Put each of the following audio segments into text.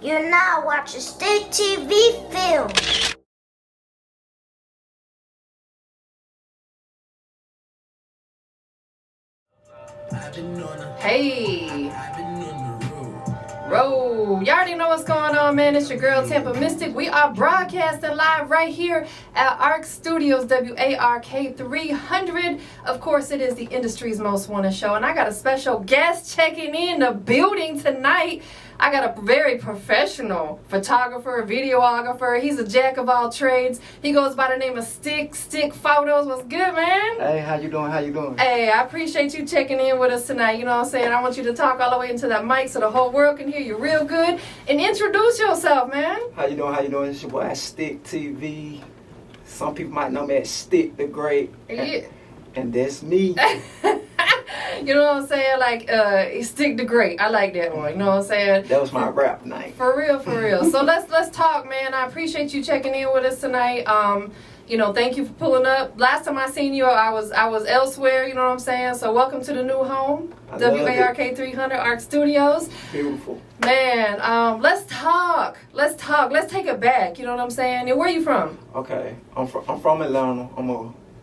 You're now watching Stick TV Film. Hey, Roll. Y'all already know what's going on, man. It's your girl, Tampa Mystic. We are broadcasting live right here at ARC Studios, WARK 300. Of course, it is the industry's most wanted show, and I got a special guest checking in the building tonight. I got a very professional photographer, videographer. He's a jack of all trades. He goes by the name of Stick Photos. What's good, man? Hey, how you doing? Hey, I appreciate you checking in with us tonight. You know what I'm saying? I want you to talk all the way into that mic so the whole world can hear you real good. And introduce yourself, man. How you doing? It's your boy Stick TV. Some people might know me as Stick the Great. Yeah. And that's me. You know what I'm saying? Like, Stick the Great. I like that one. You know what I'm saying? That was my rap name. For real. So let's talk, man. I appreciate you checking in with us tonight. You know, thank you for pulling up. Last time I seen you, I was elsewhere. You know what I'm saying? So welcome to the new home, WARK 300 ARC Studios. Beautiful. Man, let's talk. Let's take it back. You know what I'm saying? And where you from? Okay, I'm from Atlanta. I'm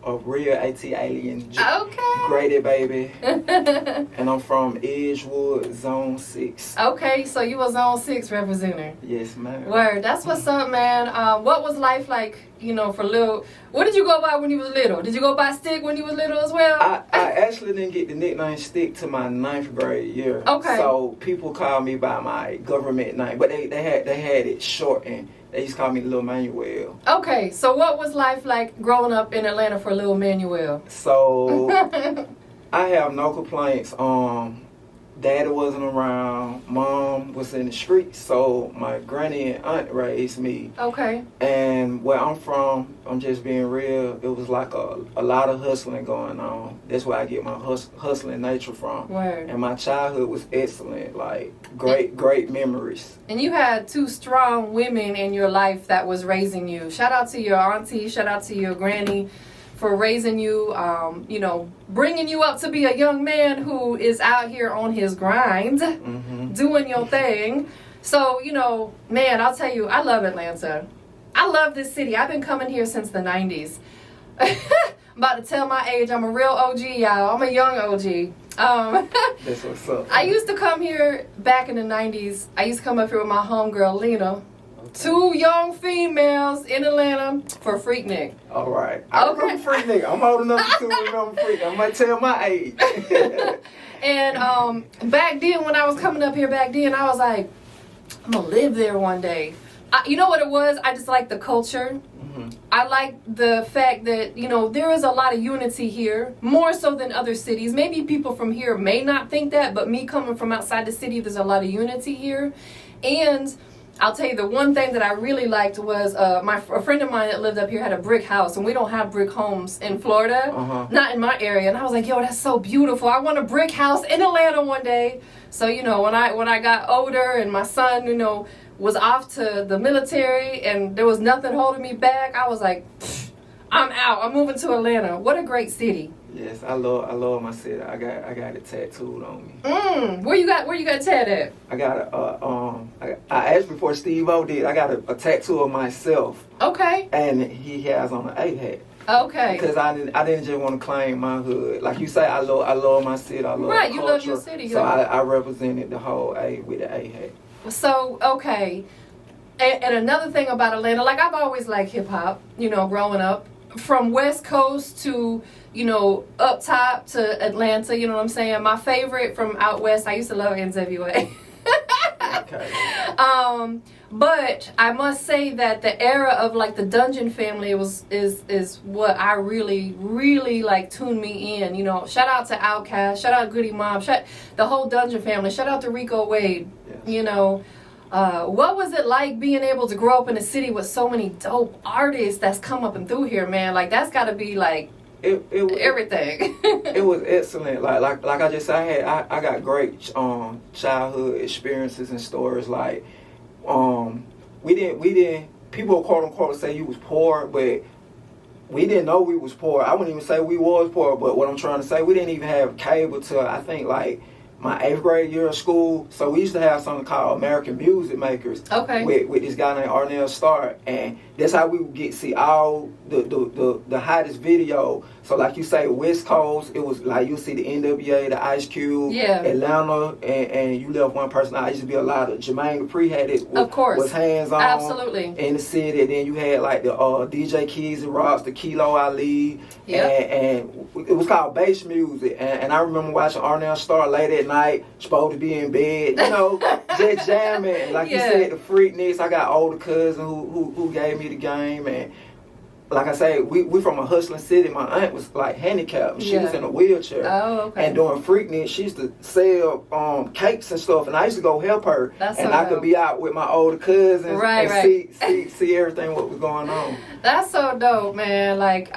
a real AT alien. Okay. Graded baby. And I'm from Edgewood, Zone 6. Okay, so you was Zone 6 representative. Yes, ma'am. Word. That's what's up, man. What was life like, you know, for little? What did you go by when you was little? Did you go by Stick when you was little as well? I actually didn't get the nickname Stick to my 9th grade year. Okay. So people call me by my government name, but they had it shortened. They used to call me Lil Manuel. Okay, so what was life like growing up in Atlanta for Lil Manuel? So I have no complaints. Daddy wasn't around. Mom was in the streets. So my granny and aunt raised me. Okay. And where I'm from, I'm just being real, it was like a lot of hustling going on. That's where I get my hustling nature from. Word. And my childhood was excellent, like great memories. And you had two strong women in your life that was raising you. Shout out to your auntie, shout out to your granny for raising you, you know, bringing you up to be a young man who is out here on his grind, doing your thing. So, you know, man, I'll tell you, I love Atlanta. I love this city. I've been coming here since the 90s. I'm about to tell my age. I'm a real OG, y'all. I'm a young OG. That's what's up. I used to come here back in the 90s. I used to come up here with my homegirl, Lena. Two young females in Atlanta for Freaknik. All right. I remember Freaknik. I'm old enough to remember Freaknik. I might tell my age. And back then, when I was coming up here back then, I was like, I'm going to live there one day. You know what it was? I just like the culture. I like the fact that, you know, there is a lot of unity here, more so than other cities. Maybe people from here may not think that, but me coming from outside the city, there's a lot of unity here. And I'll tell you, the one thing that I really liked was a friend of mine that lived up here had a brick house, and we don't have brick homes in Florida, not in my area. And I was like, yo, that's so beautiful. I want a brick house in Atlanta one day. So, you know, when I got older and my son, you know, was off to the military and there was nothing holding me back, I was like, I'm out. I'm moving to Atlanta. What a great city. Yes, I love my city. I got it tattooed on me. Where you got it at? I got I asked before Steve O did. I got a tattoo of myself. Okay. And he has on an A hat. Okay. Because I didn't just want to claim my hood. Like you say, I love my city. I love right. the You culture. love your city. So I represented the whole A with the A hat. So okay. And another thing about Atlanta, like I've always liked hip hop. You know, growing up. From West Coast to, you know, up top to Atlanta, you know what I'm saying? My favorite from out west, I used to love NWA. Okay. But I must say that the era of like the Dungeon family is what I really like tuned me in. You know, shout out to Outkast, shout out Goody Mob, the whole Dungeon family, shout out to Rico Wade. Yes. You know. What was it like being able to grow up in a city with so many dope artists that's come up and through here, man? Like that's got to be like everything. It was excellent. Like I just said, I got great childhood experiences and stories. Like we didn't people quote unquote say you was poor, but we didn't know we was poor. I wouldn't even say we was poor, but what I'm trying to say, we didn't even have cable till I think like my 8th grade year of school. So we used to have something called American Music Makers. Okay. With this guy named Arnell Starr, and that's how we would get see all the hottest video. So like you say, West Coast, it was like you see the NWA, the Ice Cube, Atlanta, and you left one person out. I used to be a lot of Jermaine Dupri had it. Of course. Was hands on. Absolutely. In the city. And then you had like the DJ Keys and Rocks, the Kilo Ali, and it was called bass music. And I remember watching Arnell Starr late at night, supposed to be in bed, you know, just jamming. Like you said, the Freakniks. I got older cousin who gave me the game, and like I say, we from a hustling city. My aunt was like handicapped, and she was in a wheelchair. Oh, okay. And during Freaknik, she used to sell cakes and stuff, and I used to go help her. That's and so I could be out with my older cousins and see everything what was going on. That's so dope, man. Like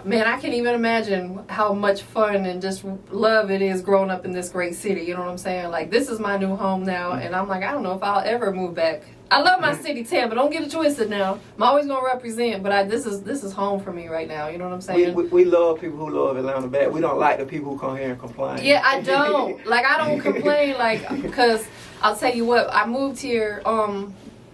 Man, I can't even imagine how much fun and just love it is growing up in this great city. You know what I'm saying? Like, this is my new home now, and I'm like, I don't know if I'll ever move back. I love my city, Tampa. Don't get it twisted now. I'm always gonna represent, but this is home for me right now. You know what I'm saying? We love people who love Atlanta back. We don't like the people who come here and complain. Yeah, I don't. Like, I don't complain, like, because I'll tell you what, I moved here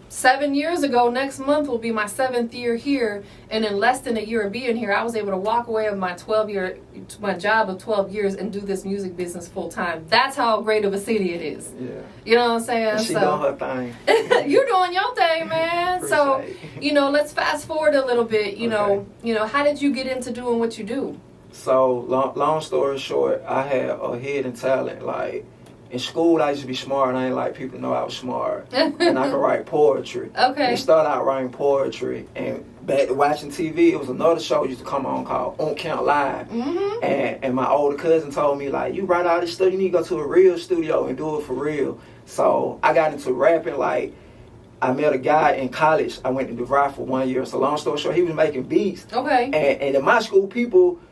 7 years ago. Next month will be my 7th year here, and in less than a year of being here, I was able to walk away of my job of 12 years and do this music business full time. That's how great of a city it is. Yeah. You know what I'm saying? And she doing her thing. You're doing your thing, man. So, you know, let's fast forward a little bit. You know, how did you get into doing what you do? So, long story short, I had a hidden talent. Like, in school, I used to be smart, and I didn't like people to know I was smart. And I could write poetry. Okay. And started out writing poetry. And back to watching TV, it was another show used to come on called On Count Live. Mm-hmm. And my older cousin told me, like, you write all this stuff, you need to go to a real studio and do it for real. So I got into rapping. Like, I met a guy in college. I went to DeVry for 1 year. So long story short, he was making beats. Okay. And in my school,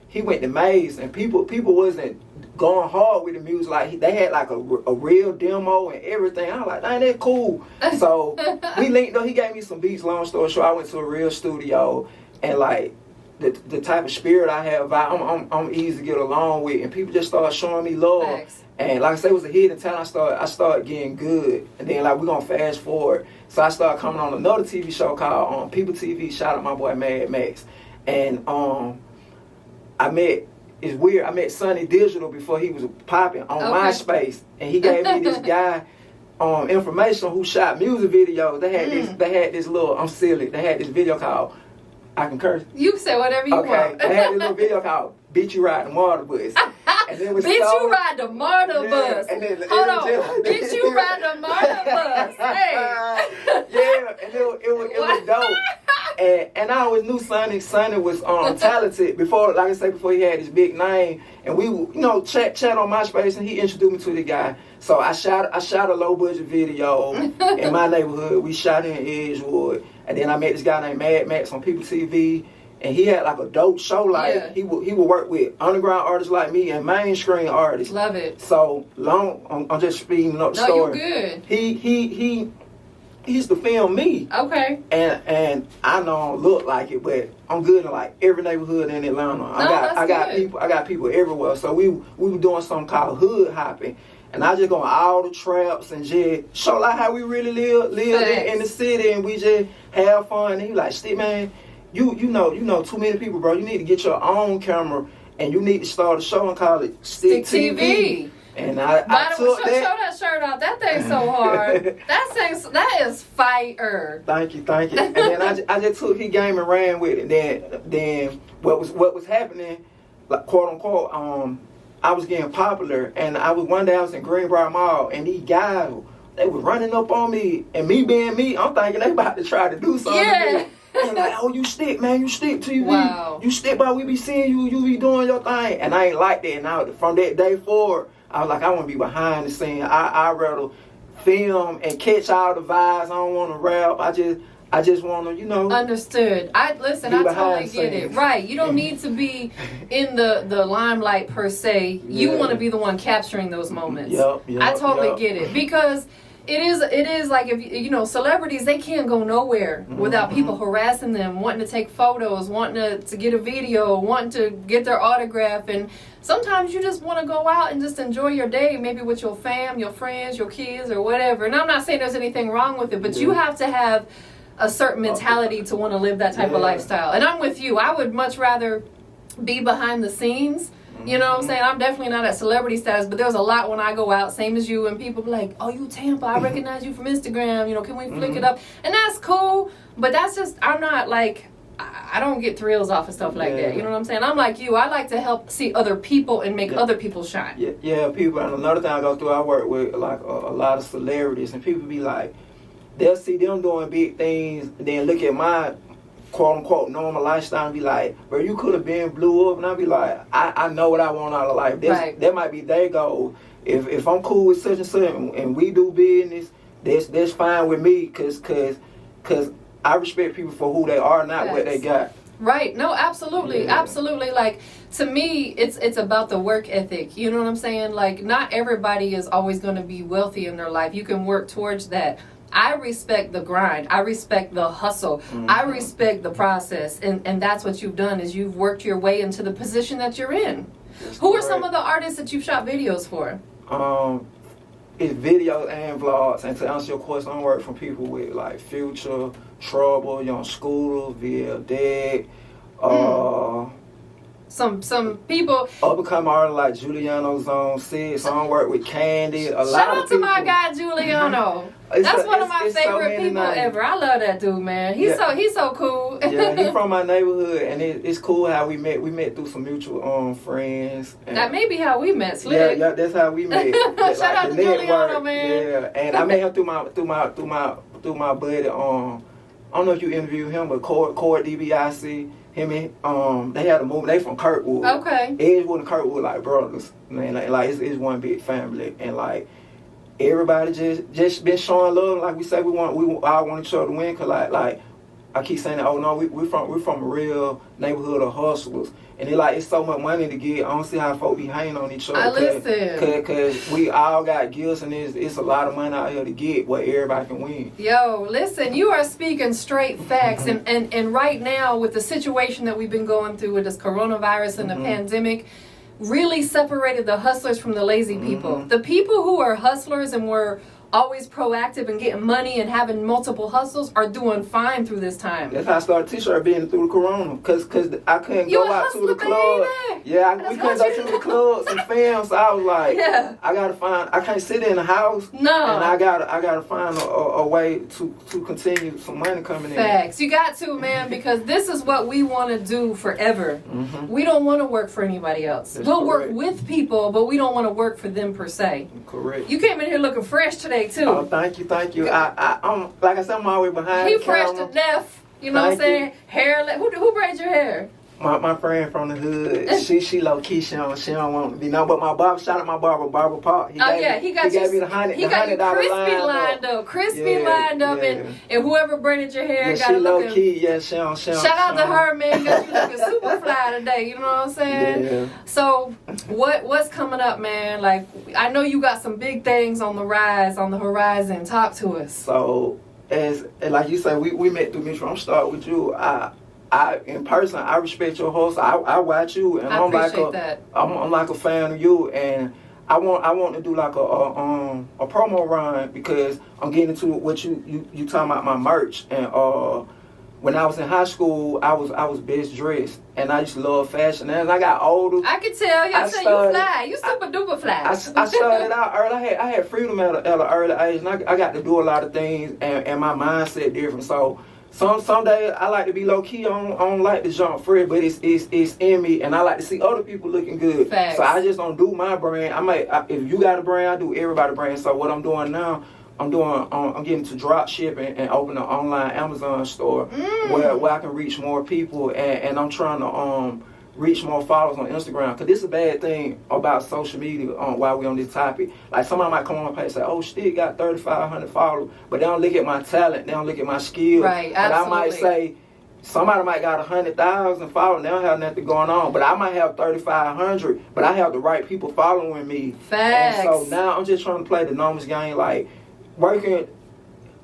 he went to Mays, and people wasn't going hard with the music. Like, they had like a real demo and everything. I was like, dang, that's cool. So we linked up. He gave me some beats. Long story short, I went to a real studio, and like the type of spirit I have, I'm easy to get along with, and people just started showing me love. Thanks. And like I said, it was a hidden talent. I started getting good, and then like we're gonna fast forward. So I started coming on another TV show called People TV. Shout out my boy Mad Max, and it's weird, I met Sonny Digital before he was popping on MySpace, and he gave me this guy information who shot music videos. They had this little, I'm silly, they had this video called, I can curse. You can say whatever you want. They had this little video called Bitch You Ride the Martyr Bus. And it was Bitch You Ride the Martyr Bus. And then, hold on. Bitch You Ride the Martyr Bus. Hey. Yeah, and it was dope. And I always knew Sonny was talented before he had his big name. And we chat on MySpace, and he introduced me to the guy. So I shot a low budget video in my neighborhood. We shot in Edgewood, and then I met this guy named Mad Max on People TV, and he had like a dope show. Like he would work with underground artists like me and mainstream artists. Love it. So long, I'm just speeding up the story. No, you're good. He used to film me. Okay. And I know I don't look like it, but I'm good in like every neighborhood in Atlanta. I got people everywhere. So we were doing something called hood hopping. And I just go on all the traps and just show like how we really live in the city, and we just have fun. And he like, Stick, man, you know too many people, bro. You need to get your own camera, and you need to start a show and call it Stick TV. And I took that. Show that shirt off. That thing's so hard. That is fire. Thank you. And then I just took his game and ran with it. Then what was happening, like quote unquote, I was getting popular, and one day I was in Greenbrier Mall, and these guys, they was running up on me, and me being me, I'm thinking they about to try to do something to me. And like, oh, you Stick, man, you Stick TV. Wow. You Stick, boy, we be seeing you be doing your thing. And I ain't like that. And from that day forward, I was like, I want to be behind the scene. I rather film and catch all the vibes. I don't want to rap. I just want to, Understood. I totally get it. Right. You don't need to be in the limelight per se. You want to be the one capturing those moments. Yep, I totally get it. Because, It is like, if you know, celebrities, they can't go nowhere without people harassing them, wanting to take photos, wanting to get a video, wanting to get their autograph. And sometimes you just want to go out and just enjoy your day, maybe with your fam, your friends, your kids, or whatever. And I'm not saying there's anything wrong with it, but you have to have a certain mentality to want to live that type of lifestyle. And I'm with you. I would much rather be behind the scenes. You know what I'm saying? I'm definitely not at celebrity status, but there's a lot when I go out, same as you, and people be like, oh, you Tampa, I recognize you from Instagram, you know, can we flick it up? And that's cool, but that's just, I'm not like, I don't get thrills off of stuff like that. You know what I'm saying? I'm like you. I like to help see other people and make other people shine. Yeah, people. And another thing I go through, I work with like a lot of celebrities, and people be like, they'll see them doing big things, and then look at my quote unquote normal lifestyle and be like, bro, you could have been blew up. And I'll be like, I know what I want out of life. That might be their goal. If I'm cool with such and such and we do business, that's fine with me, cause I respect people for who they are, not what they got. Right. No, absolutely. Absolutely. Like, to me, it's about the work ethic. You know what I'm saying? Like, not everybody is always going to be wealthy in their life. You can work towards that. I respect the grind. I respect the hustle. I respect the process. And that's what you've done, is you've worked your way into the position that you're in. Who are some of the artists that you've shot videos for? It's videos and vlogs. And to answer your question, I work from people with like Future, Trouble, Young Scooter, Via Dead, some people. Upcoming artists like Giuliano Zone 6. So I work with Candy. Shout out to my guy Giuliano. That's one of my favorite people ever. I love that dude, man. He's so cool. Yeah, he's from my neighborhood, and it's cool how we met. We met through some mutual friends. That may be how we met, Slick. Yeah, that's how we met. Shout out to Giuliano, man. Yeah, and I met him through my buddy. I don't know if you interviewed him, but Cord DBIC. Him and they had a movie. They from Kirkwood. Okay. Edgewood and Kirkwood like brothers, man. Like it's one big family, and like everybody just been showing love. Like we say, we all want each other to win. Cause like I keep saying that. Oh no, we're from a real neighborhood of hustlers, and it's so much money to get. I don't see how folk be hanging on each other. I listen. Cause we all got gifts, and it's a lot of money out here to get where everybody can win. Yo, listen, you are speaking straight facts, and right now with the situation that we've been going through with this coronavirus and the pandemic, really separated the hustlers from the lazy people. The people who are hustlers and were always proactive and getting money and having multiple hustles are doing fine through this time. That's how I started t-shirt being through the corona, cause I couldn't go out to the club. Yeah, we couldn't go to the clubs and film, so I was like, I can't sit in the house. No. And I gotta find a way to continue some money coming in. Facts. You got to, man, because this is what we want to do forever. We don't want to work for anybody else. We'll work with people, but we don't want to work for them per se. Correct. You came in here looking fresh today too. Oh, thank you. I'm like I said, I'm always behind the camera. He fresh to death. You know what I'm saying? Hair. Who braids your hair? My friend from the hood. she low key. She don't want to be known. But my barber, shout out my barber Park. He gave me the $100. He got you crispy lined up, and whoever braided your hair got she low key. Yeah, she don't. Shout out to her, man. Got you looking super fly today. You know what I'm saying? Yeah. So what's coming up, man? Like, I know you got some big things on the rise, on the horizon. Talk to us. So as like you said, we met through mutual. I'm starting with you. I in person, I respect your hustle. I watch you, and I'm like a fan of you, and I want to do like a promo run, because I'm getting into what you talking about my merch. And when I was in high school, I was best dressed, and I used to love fashion. And as I got older, I could tell. You fly. You super duper fly. I started out early. I had freedom at an early age, and I got to do a lot of things, and my mindset different. So some days I like to be low key. I don't like to jump free, but it's in me, and I like to see other people looking good. Facts. So I just don't do my brand. If you got a brand, I do everybody's brand. So what I'm doing now, I'm getting to drop shipping and open an online Amazon store where I can reach more people, and I'm trying to reach more followers on Instagram. Because this is a bad thing about social media while we're on this topic. Like, somebody might come on my page and say, oh, Stick got 3,500 followers, but they don't look at my talent, they don't look at my skills. Right, absolutely. And I might say, somebody might got 100,000 followers, they don't have nothing going on, but I might have 3,500, but I have the right people following me. Facts. And so now I'm just trying to play the numbers game. Like, working.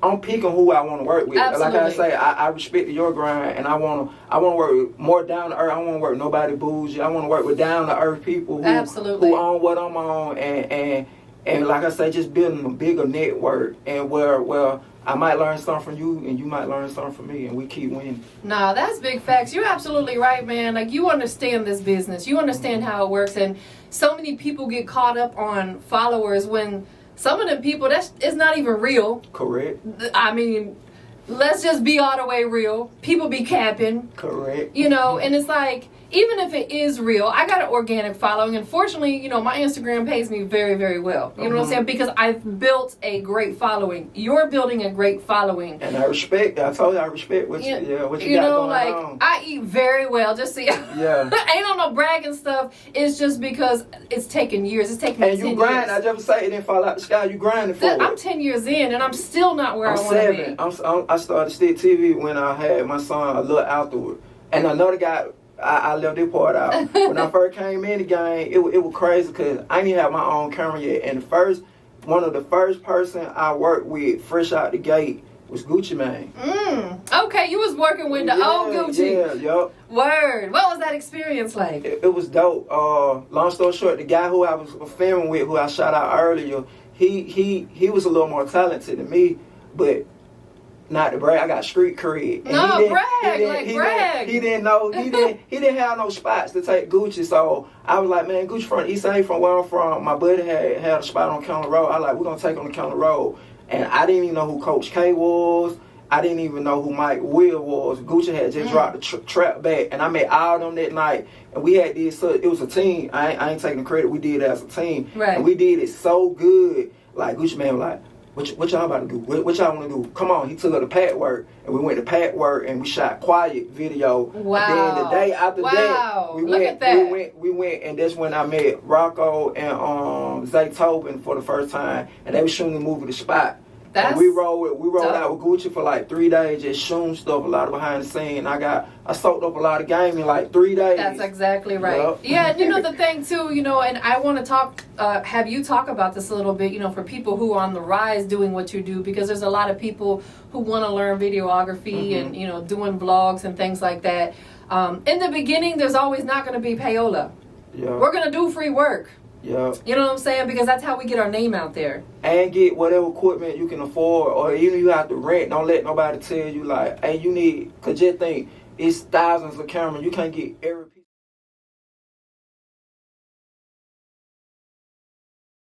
I'm picking who I want to work with. Absolutely. Like I say, I respect your grind, and I want to work with more down to earth. I want to work with nobody bougie. I want to work with down to earth people who own what I'm on, and like I say, just building a bigger network, and where I might learn something from you, and you might learn something from me, and we keep winning. Nah, that's big facts. You're absolutely right, man. Like, you understand this business. You understand how it works, and so many people get caught up on followers when some of them people, it's not even real. Correct. I mean, let's just be all the way real. People be capping. Correct. You know, and it's like, even if it is real, I got an organic following, and fortunately, you know, my Instagram pays me very, very well. You know what I'm saying? Because I've built a great following. You're building a great following. And I respect. I told you I respect what you got know, going like, on. I eat very well. Just so Yeah. ain't on no bragging stuff. It's just because it's taken years. It's taken me 10 years. And you grind. I just say it didn't fall out the sky. You grinding for it. I'm 10 years in, and I'm still not where I want to be. I'm 7. I started Stick TV when I had my son a little afterward. And another guy, I left this part out. When I first came in the game, it was crazy because I didn't have my own camera yet. And one of the first person I worked with fresh out the gate was Gucci Mane. Okay, you was working with the old Gucci. Yeah, yup. Word. What was that experience like? It was dope. Long story short, the guy who I was filming with, who I shot out earlier, he was a little more talented than me, but not to brag, I got street cred. And brag. He didn't know. He didn't have no spots to take Gucci. So I was like, man, Gucci from East Side, from where I'm from. My buddy had a spot on County Road. I was like, we're gonna take on the County Road. And I didn't even know who Coach K was. I didn't even know who Mike Will was. Gucci had just dropped the trap back, and I met all of them that night. And we had this. It was a team. I ain't taking the credit. We did it as a team, right. And we did it so good. Like Gucci Mane was like, what y'all about to do? What y'all want to do? Come on. He took up the pad work, and we went to pad work, and we shot Quiet video. Wow. And then the day after that, we went, and that's when I met Rocco and Zay Tobin for the first time, and they were shooting the movie The Spot. And we rolled out with Gucci for like 3 days, just shooting stuff, a lot of behind the scenes. I soaked up a lot of game in like 3 days. That's exactly right. Yep. Yeah, you know, the thing too, you know, and I want to have you talk about this a little bit, you know, for people who are on the rise doing what you do, because there's a lot of people who want to learn videography and, you know, doing vlogs and things like that. In the beginning, there's always not going to be payola. Yeah. We're going to do free work. Yeah. You know what I'm saying? Because that's how we get our name out there. And get whatever equipment you can afford, or even you have to rent. Don't let nobody tell you like, hey, you need, because just think, it's thousands of cameras. You can't get every